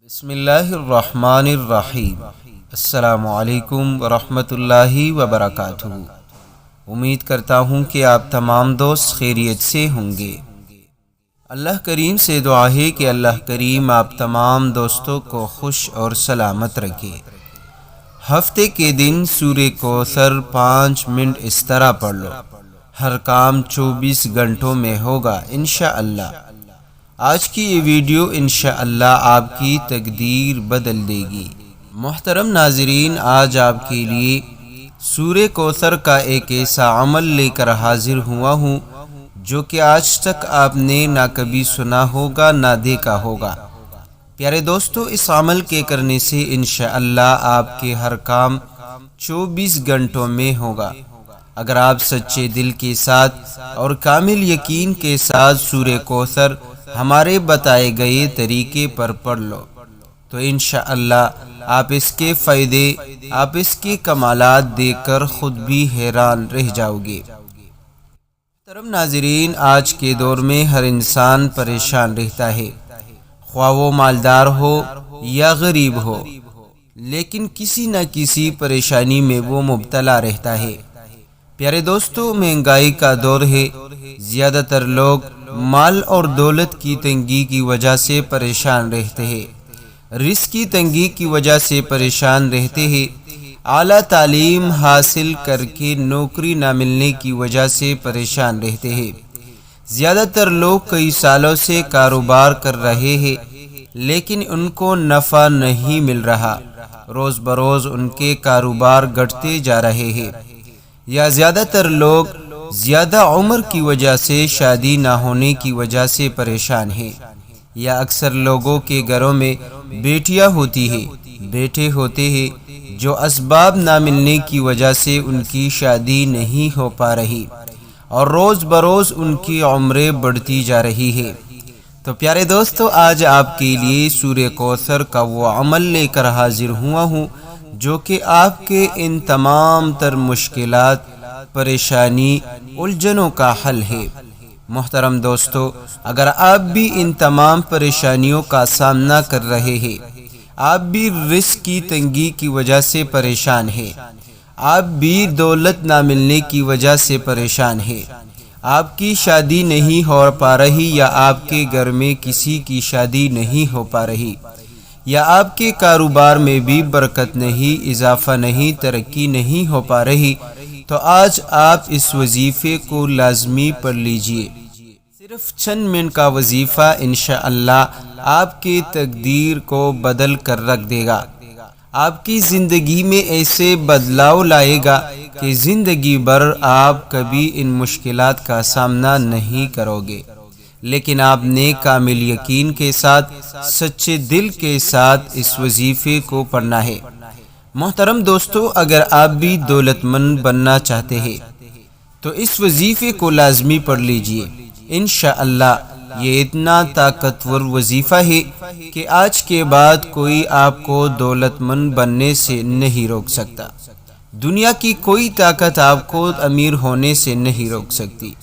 بسم اللہ الرحمن الرحیم۔ السلام علیکم ورحمۃ اللہ وبرکاتہ۔ امید کرتا ہوں کہ آپ تمام دوست خیریت سے ہوں گے۔ اللہ کریم سے دعا ہے کہ اللہ کریم آپ تمام دوستوں کو خوش اور سلامت رکھے۔ ہفتے کے دن سورہ کوثر 5 منٹ اس طرح پڑھ لو، ہر کام 24 گھنٹوں میں ہوگا انشاءاللہ۔ آج کی یہ ویڈیو انشاءاللہ آپ کی تقدیر بدل دے گی۔ محترم ناظرین، آج آپ کے لیے سورہ کوثر کا ایک ایسا عمل لے کر حاضر ہوا ہوں جو کہ آج تک آپ نے نہ کبھی سنا ہوگا نہ دیکھا ہوگا۔ پیارے دوستو، اس عمل کے کرنے سے انشاءاللہ آپ کے ہر کام 24 گھنٹوں میں ہوگا۔ اگر آپ سچے دل کے ساتھ اور کامل یقین کے ساتھ سورہ کوثر ہمارے بتائے گئے طریقے پر پڑھ لو تو انشاءاللہ آپ اس کے فائدے، آپ اس کے کمالات دیکھ کر خود بھی حیران رہ جاؤ گے۔ محترم ناظرین، آج کے دور میں ہر انسان پریشان رہتا ہے، خواہ وہ مالدار ہو یا غریب ہو، لیکن کسی نہ کسی پریشانی میں وہ مبتلا رہتا ہے۔ پیارے دوستو، مہنگائی کا دور ہے، زیادہ تر لوگ مال اور دولت کی تنگی کی وجہ سے پریشان رہتے ہیں، رزق کی تنگی کی وجہ سے پریشان رہتے ہیں، اعلیٰ تعلیم حاصل کر کے نوکری نہ ملنے کی وجہ سے پریشان رہتے ہیں۔ زیادہ تر لوگ کئی سالوں سے کاروبار کر رہے ہیں لیکن ان کو نفع نہیں مل رہا، روز بروز ان کے کاروبار گھٹتے جا رہے ہیں۔ یا زیادہ تر لوگ زیادہ عمر کی وجہ سے شادی نہ ہونے کی وجہ سے پریشان ہیں، یا اکثر لوگوں کے گھروں میں بیٹیاں ہوتی ہیں، بیٹے ہوتے ہیں جو اسباب نہ ملنے کی وجہ سے ان کی شادی نہیں ہو پا رہی اور روز بروز ان کی عمریں بڑھتی جا رہی ہے۔ تو پیارے دوستو، آج آپ کے لیے سورہ کوثر کا وہ عمل لے کر حاضر ہوا ہوں جو کہ آپ کے ان تمام تر مشکلات، پریشانی، الجھنوں کا حل ہے۔ محترم دوستو، اگر آپ بھی ان تمام پریشانیوں کا سامنا کر رہے ہیں، آپ بھی رزق کی تنگی کی وجہ سے پریشان ہیں، آپ بھی دولت نہ ملنے کی وجہ سے پریشان ہیں، آپ کی شادی نہیں ہو پا رہی یا آپ کے گھر میں کسی کی شادی نہیں ہو پا رہی، یا آپ کے کاروبار میں بھی برکت نہیں، اضافہ نہیں، ترقی نہیں ہو پا رہی، تو آج آپ اس وظیفے کو لازمی پڑھ لیجئے۔ صرف چند منٹ کا وظیفہ انشاءاللہ آپ کی تقدیر کو بدل کر رکھ دے گا، آپ کی زندگی میں ایسے بدلاؤ لائے گا کہ زندگی بھر آپ کبھی ان مشکلات کا سامنا نہیں کرو گے، لیکن آپ نے کامل یقین کے ساتھ، سچے دل کے ساتھ اس وظیفے کو پڑھنا ہے۔ محترم دوستو، اگر آپ بھی دولت مند بننا چاہتے ہیں تو اس وظیفے کو لازمی پڑھ لیجئے۔ انشاءاللہ یہ اتنا طاقتور وظیفہ ہے کہ آج کے بعد کوئی آپ کو دولت مند بننے سے نہیں روک سکتا، دنیا کی کوئی طاقت آپ کو امیر ہونے سے نہیں روک سکتی۔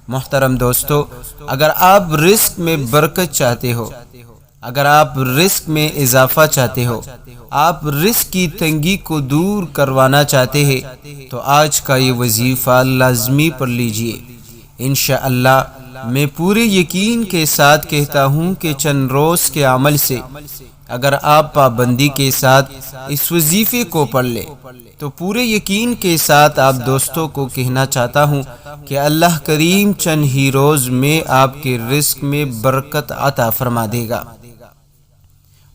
محترم دوستو، اگر آپ رزق میں برکت چاہتے ہو، اگر آپ رزق میں اضافہ چاہتے ہو، آپ رزق کی تنگی کو دور کروانا چاہتے ہیں تو آج کا یہ وظیفہ لازمی پڑھ لیجئے۔ انشاءاللہ میں پورے یقین کے ساتھ کہتا ہوں کہ چند روز کے عمل سے اگر آپ پابندی کے ساتھ اس وظیفے کو پڑھ لیں تو پورے یقین کے ساتھ آپ دوستوں کو کہنا چاہتا ہوں کہ اللہ کریم چند ہی روز میں آپ کے رزق میں برکت عطا فرما دے گا،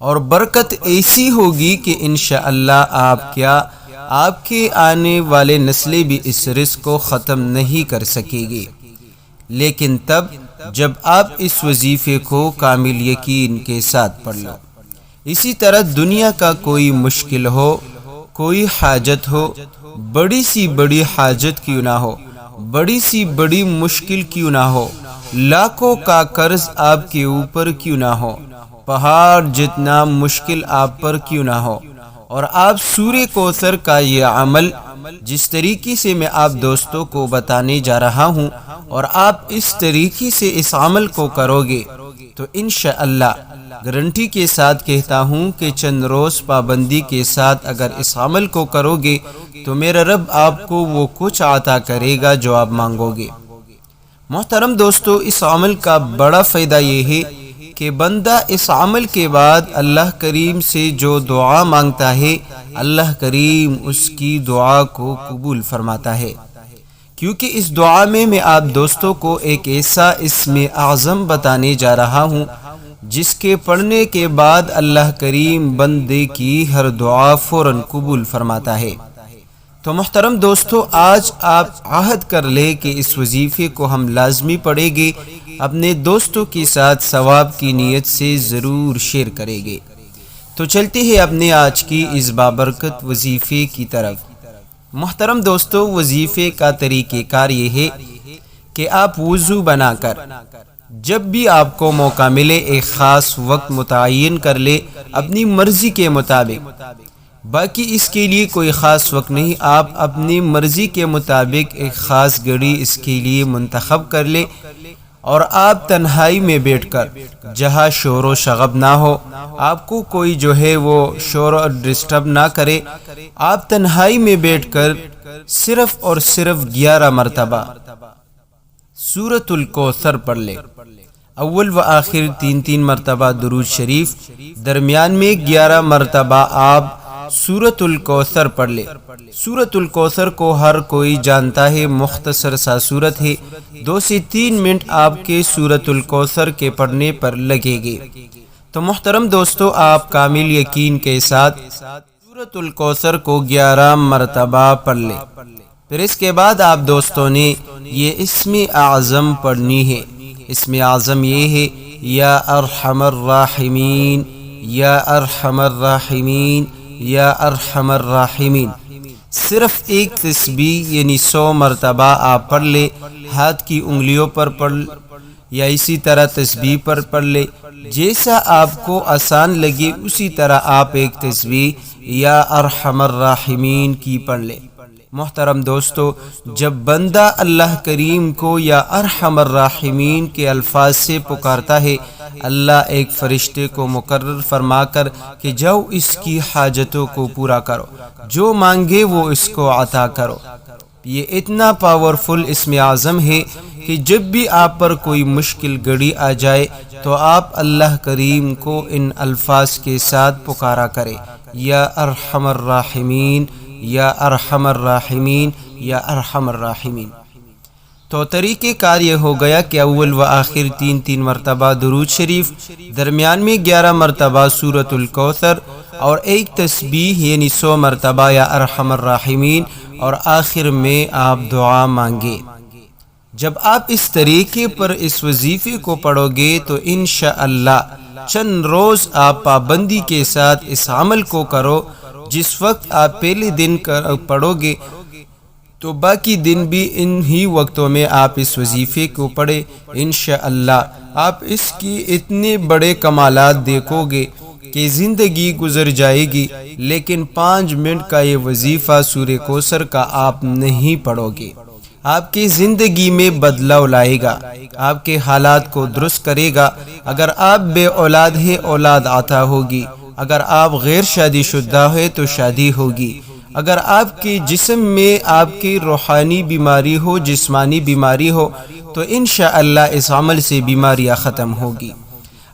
اور برکت ایسی ہوگی کہ انشاءاللہ آپ کے آنے والے نسلیں بھی اس رزق کو ختم نہیں کر سکے گی، لیکن تب جب آپ اس وظیفے کو کامل یقین کے ساتھ پڑھ لو۔ اسی طرح دنیا کا کوئی مشکل ہو، کوئی حاجت ہو، بڑی سی بڑی حاجت کیوں نہ ہو، بڑی سی بڑی مشکل کیوں نہ ہو، لاکھوں کا قرض آپ کے اوپر کیوں نہ ہو، پہاڑ جتنا مشکل آپ پر کیوں نہ ہو، اور آپ سورہ کوثر کا یہ عمل جس طریقے سے میں آپ دوستوں کو بتانے جا رہا ہوں اور آپ اس طریقے سے اس عمل کو کرو گے تو انشاءاللہ گارنٹی کے ساتھ کہتا ہوں کہ چند روز پابندی کے ساتھ اگر اس عمل کو کرو گے تو میرا رب آپ کو وہ کچھ عطا کرے گا جو آپ مانگو گے۔ محترم دوستو، اس عمل کا بڑا فائدہ یہ ہے کہ بندہ اس عمل کے بعد اللہ کریم سے جو دعا مانگتا ہے اللہ کریم اس کی دعا کو قبول فرماتا ہے، کیونکہ اس دعا میں آپ دوستوں کو ایک ایسا اسم اعظم بتانے جا رہا ہوں جس کے پڑھنے کے بعد اللہ کریم بندے کی ہر دعا فوراً قبول فرماتا ہے۔ تو محترم دوستو، آج آپ عہد کر لیں کہ اس وظیفے کو ہم لازمی پڑھیں گے، اپنے دوستوں کے ساتھ ثواب کی نیت سے ضرور شیئر کریں گے۔ تو چلتے ہیں اپنے آج کی اس بابرکت وظیفے کی طرف۔ محترم دوستو، وظیفے کا طریقہ کار یہ ہے کہ آپ وضو بنا کر جب بھی آپ کو موقع ملے ایک خاص وقت متعین کر لے اپنی مرضی کے مطابق۔ باقی اس کے لیے کوئی خاص وقت نہیں، آپ اپنی مرضی کے مطابق ایک خاص گھڑی اس کے لیے منتخب کر لے اور آپ تنہائی میں بیٹھ کر جہاں شور و شغب نہ ہو، آپ کو کوئی جو ہے وہ شور اور ڈسٹرب نہ کرے، آپ تنہائی میں بیٹھ کر صرف اور صرف 11 مرتبہ سورۃ الکوثر پڑھ لے۔ اول و آخر 3 مرتبہ درود شریف، درمیان میں 11 مرتبہ آپ سورۃ الکوثر پڑھ لے۔ سورۃ الکوثر کو ہر کوئی جانتا ہے، مختصر سا سورت ہے، 2 سے 3 منٹ آپ کے سورۃ الکوثر کے پڑھنے پر لگے گے۔ تو محترم دوستو، آپ کامل یقین کے ساتھ سورۃ الکوثر کو 11 مرتبہ پڑھ لیں۔ پھر اس کے بعد آپ دوستوں نے یہ اسم اعظم پڑھنی ہے۔ اسم اعظم یہ ہے یا ارحم الراحمین، یا ارحم الراحمین، یا ارحم الراحمین۔ صرف ایک تسبیح یعنی 100 مرتبہ آپ پڑھ لے، ہاتھ کی انگلیوں پر پڑھ یا اسی طرح تسبیح پر پڑھ لے، جیسا آپ کو آسان لگے اسی طرح آپ ایک تسبیح یا ارحم الراحمین کی پڑھ لے۔ محترم دوستو، جب بندہ اللہ کریم کو یا ارحم الراحمین کے الفاظ سے پکارتا ہے، اللہ ایک فرشتے کو مقرر فرما کر کہ جاؤ اس کی حاجتوں کو پورا کرو، جو مانگے وہ اس کو عطا کرو۔ یہ اتنا پاورفل اسم اعظم ہے کہ جب بھی آپ پر کوئی مشکل گھڑی آ جائے تو آپ اللہ کریم کو ان الفاظ کے ساتھ پکارا کرے، یا ارحم الراحمین، یا ارحم الراحمین، یا ارحم الراحمین۔ تو طریقہ کار یہ ہو گیا کہ اول و آخر 3 مرتبہ درود شریف، درمیان میں 11 مرتبہ سورۃ الکوثر اور ایک تسبیح یعنی 100 مرتبہ یا ارحم الراحمین، اور آخر میں آپ دعا مانگے۔ جب آپ اس طریقے پر اس وظیفے کو پڑھو گے تو انشاءاللہ چند روز آپ پابندی کے ساتھ اس عمل کو کرو۔ جس وقت آپ پہلے دن پڑھو گے تو باقی دن بھی انہی وقتوں میں آپ اس وظیفے کو پڑھیں، انشاءاللہ آپ اس کی اتنے بڑے کمالات دیکھو گے کہ زندگی گزر جائے گی، لیکن 5 منٹ کا یہ وظیفہ سورہ کوثر کا آپ نہیں پڑھو گے، آپ کی زندگی میں بدلاؤ لائے گا، آپ کے حالات کو درست کرے گا۔ اگر آپ بے اولاد ہیں اولاد عطا ہوگی، اگر آپ غیر شادی شدہ ہیں تو شادی ہوگی، اگر آپ کے جسم میں آپ کی روحانی بیماری ہو، جسمانی بیماری ہو، تو انشاءاللہ اس عمل سے بیماریاں ختم ہوگی۔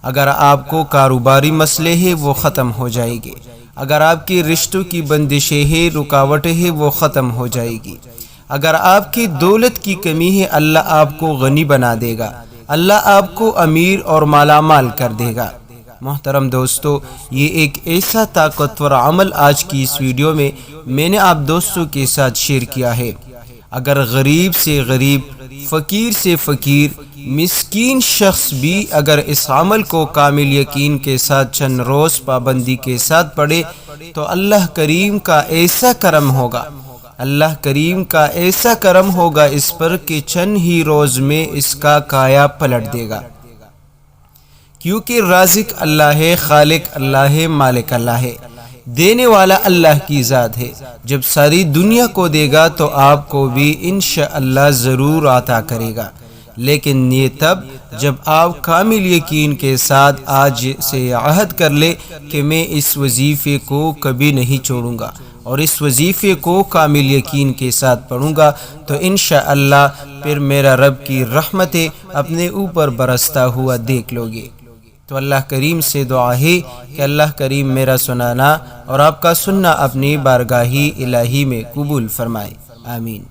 اگر آپ کو کاروباری مسئلے ہیں وہ ختم ہو جائے گے، اگر آپ کی رشتوں کی بندشیں ہیں، رکاوٹیں ہیں، وہ ختم ہو جائے گی، اگر آپ کی دولت کی کمی ہے اللہ آپ کو غنی بنا دے گا، اللہ آپ کو امیر اور مالا مال کر دے گا۔ محترم دوستو، یہ ایک ایسا طاقتور عمل آج کی اس ویڈیو میں نے آپ دوستوں کے ساتھ شیئر کیا ہے۔ اگر غریب سے غریب، فقیر سے فقیر، مسکین شخص بھی اگر اس عمل کو کامل یقین کے ساتھ چند روز پابندی کے ساتھ پڑھے تو اللہ کریم کا ایسا کرم ہوگا، اللہ کریم کا ایسا کرم ہوگا اس پر کہ چند ہی روز میں اس کا کایا پلٹ دے گا، کیونکہ رازق اللہ ہے، خالق اللہ ہے، مالک اللہ ہے، دینے والا اللہ کی ذات ہے۔ جب ساری دنیا کو دے گا تو آپ کو بھی انشاءاللہ ضرور عطا کرے گا، لیکن یہ تب جب آپ کامل یقین کے ساتھ آج سے عہد کر لے کہ میں اس وظیفے کو کبھی نہیں چھوڑوں گا اور اس وظیفے کو کامل یقین کے ساتھ پڑھوں گا، تو انشاءاللہ پھر میرا رب کی رحمتیں اپنے اوپر برستا ہوا دیکھ لو گے۔ تو اللہ کریم سے دعا ہے کہ اللہ کریم میرا سنانا اور آپ کا سننا اپنی بارگاہ الہی میں قبول فرمائے، آمین۔